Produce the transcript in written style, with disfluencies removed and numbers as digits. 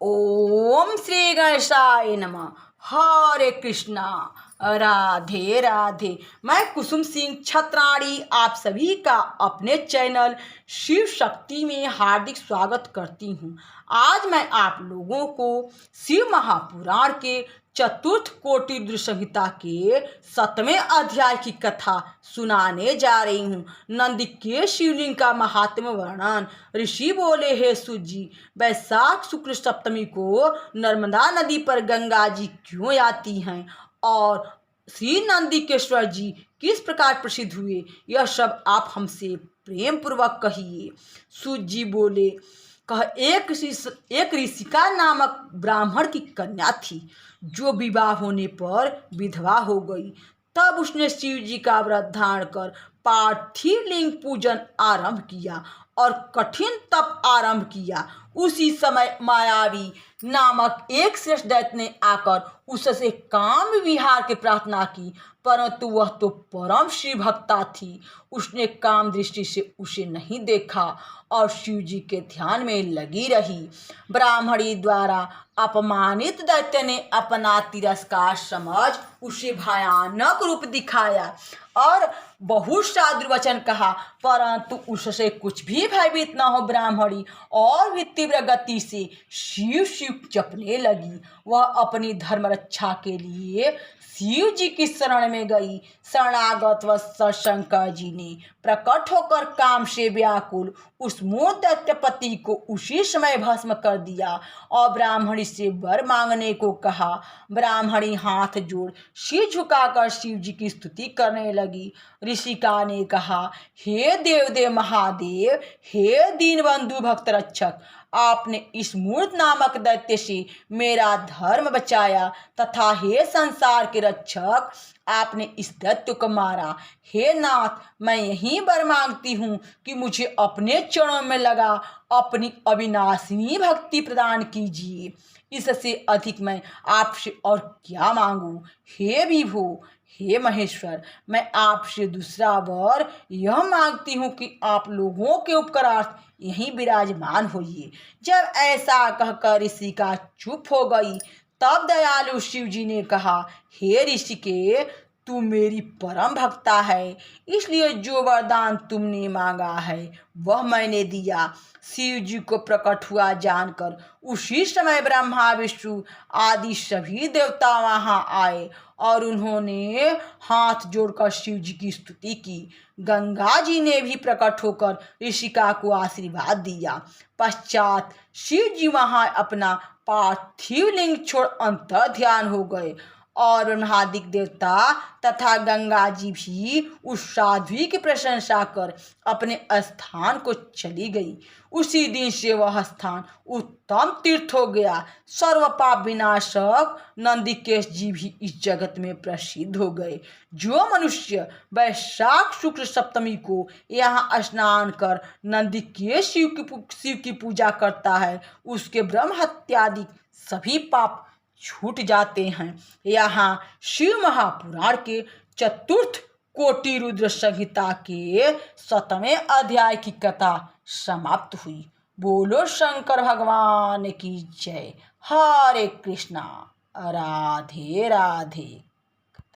ओम श्री गणेशाय नमः। हरे कृष्णा। राधे राधे। मैं कुसुम सिंह छत्राणी आप सभी का अपने चैनल शिव शक्ति में हार्दिक स्वागत करती हूँ। आज मैं आप लोगों को शिव महापुराण के चतुर्थ कोटि रुद्र संहिता के 7वें अध्याय की कथा सुनाने जा रही हूँ। नंदी के शिवलिंग का महात्म्य वर्णन। ऋषि बोले, हे सूत जी, वैशाख शुक्ल सप्तमी को नर्मदा नदी पर गंगा जी क्यों आती हैं और श्री नंदीकेश्वर जी किस प्रकार प्रसिद्ध हुए, यह सब आप हमसे प्रेम पूर्वक कहिए। सूत जी बोले, एक ऋषिका नामक ब्राह्मण की कन्या थी जो विवाह होने पर विधवा हो गई। तब उसने शिव जी का व्रत धारण कर पार्थिव लिंग पूजन आरंभ किया और कठिन तप आरंभ किया। उसी समय मायावी नामक एक श्रेष्ठ दैत्य ने आकर उससे काम विहार की प्रार्थना की, परंतु वह तो परम शिव भक्ता थी। उसने काम दृष्टि से उसे नहीं देखा और शिव जी के ध्यान में लगी रही। ब्राह्मणी द्वारा अपमानित दैत्य ने अपना तिरस्कार समझ उसे भयानक रूप दिखाया और बहुत सा दुर्वचन कहा, परंतु उससे कुछ भी भयभीत न हो ब्राह्मणी और भी तीव्र गति से शिव शिव जपने लगी। वह अपनी धर्म रक्षा के लिए शिव जी की शरण में गई। शरणागत वत्सल शंकर जी ने प्रकट होकर काम से व्याकुल उस मूर्ख दैत्यपति को उसी समय भस्म कर दिया और ब्राह्मणी से वर मांगने को कहा। ब्राह्मणी हाथ जोड़ सिर झुकाकर शिव जी की स्तुति करने लगी। ऋषिका ने कहा, हे देवदेव महादेव, हे दीनबंधु भक्त रक्षक, आपने इस मूर्ख नामक दैत्य से मेरा धर्म बचाया तथा हे संसार के रक्षक, आपने इस दैत्य को मारा। हे नाथ, मैं यही वर मांगती हूँ कि मुझे अपने चरणों में लगा अपनी अविनाशिनी भक्ति प्रदान कीजिए। इससे अधिक मैं आपसे और क्या मांगूं। हे विभो, हे महेश्वर, मैं आपसे दूसरा वर यह मांगती हूँ कि आप लोगों के उपकारार्थ यहीं विराजमान होइए। जब ऐसा कहकर ऋषिका चुप हो गई, तब दयालु शिव जी ने कहा, हे ऋषिके, तू मेरी परम भक्ता है, इसलिए जो वरदान तुमने मांगा है वह मैंने दिया। शिव जी को प्रकट हुआ जानकर उसी समय ब्रह्मा विष्णु आदि सभी देवता वहां आए और उन्होंने हाथ जोड़कर शिव जी की स्तुति की। गंगा जी ने भी प्रकट होकर ऋषिका को आशीर्वाद दिया। पश्चात शिव जी वहां अपना पार्थिव लिंग छोड़ अंतर ध्यान हो गए और ब्रह्मादिक देवता तथा गंगा जी भी उस साध्वी की प्रशंसा कर अपने स्थान को चली गई। उसी दिन से वह स्थान उत्तम तीर्थ हो गया। सर्व पाप विनाशक नंदीकेश जी भी इस जगत में प्रसिद्ध हो गए। जो मनुष्य वैशाख शुक्ल सप्तमी को यहाँ स्नान कर नंदीकेश शिव की पूजा करता है, उसके ब्रह्म हत्यादि सभी पाप छूट जाते हैं। यहाँ शिव महापुराण के चतुर्थ कोटि रुद्र संहिता के 7वें अध्याय की कथा समाप्त हुई। बोलो शंकर भगवान की जय। हरे कृष्णा। राधे राधे।